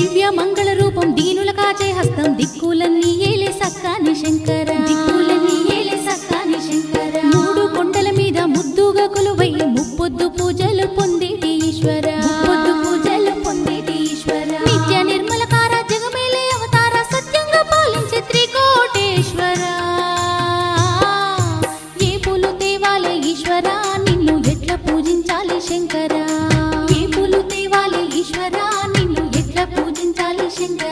దివ్య మంగళ రూపం దీనుల కాచే హస్తం దిక్కులన్నీ ఏలే సక్కాని శంకర దిక్కులన్నీ ఏలే సక్కాని శంకర మూడు కొండల మీద ముద్దుగా కొలువై ముప్పొద్దు పూజలు పొందేటి ఈశ్వర ముప్పొద్దు పూజలు పొందేటి ఈశ్వర నిత్య నిర్మలకార జగమేలే అవతార సత్యంగా పాలించే త్రికోటేశ్వర ఏ పూలు తేవాలే ఈశ్వర నిన్ను ఎట్లా పూజించాలి శంకర ఏ పూలు తేవాలే ఈశ్వర నిన్ను ఎట్లా పూజించాలి శంకర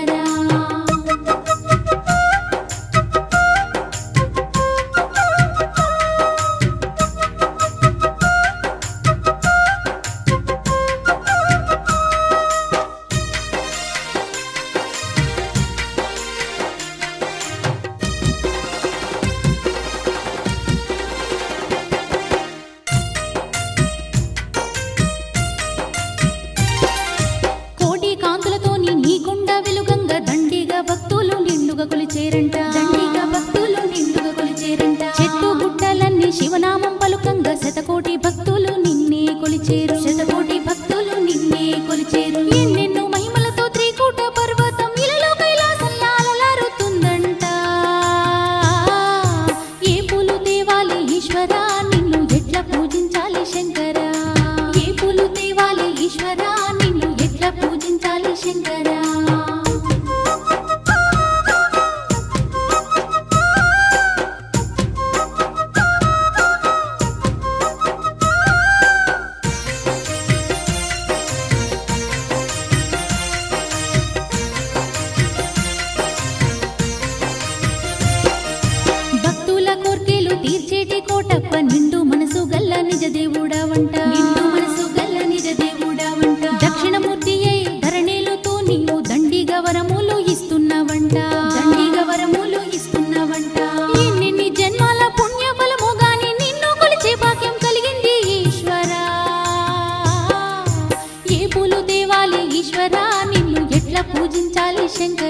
భక్తులు నిండుగా కొలిచేరంట దండిగా భక్తులు నిండుగా కొలిచేరంట చెట్టు గుట్టలన్నీ శివనామం పలుకంగా శతకోటి భక్తులు నిన్నే కొలిచేరు శతకోటి భక్తులు నిన్నే కొలిచేరు ఎన్నెన్నో మహిమలతో త్రికూట పర్వతం ఇలలో కైలాసంలా అలలారుతుందంట ఏ పూలు తేవాలి ఈశ్వర నిన్ను ఎట్లా పూజించాలి శంకర ఏ పూలు తేవాలి ఈశ్వర నిన్ను ఎట్లా పూజించాలి శంకర తీర్చేటి కోటప్ప నిండు మనసు గల్ల నిజ దేవుడావంట నిండు మనసు గల్ల నిజ దేవుడావంట దక్షిణమూర్తి అయి ధరణేలుతో నీవు దండిగా వరములు ఇస్తున్నావంట దండిగా వరములు ఇస్తున్నావంట ఎన్ని జన్మాల పుణ్య ఫలము గాని నిన్ను కొలిచే భాగ్యం కలిగింది ఈశ్వర ఏ పూలు తేవాలి ఈశ్వర నిన్ను ఎట్లా పూజించాలి శంకర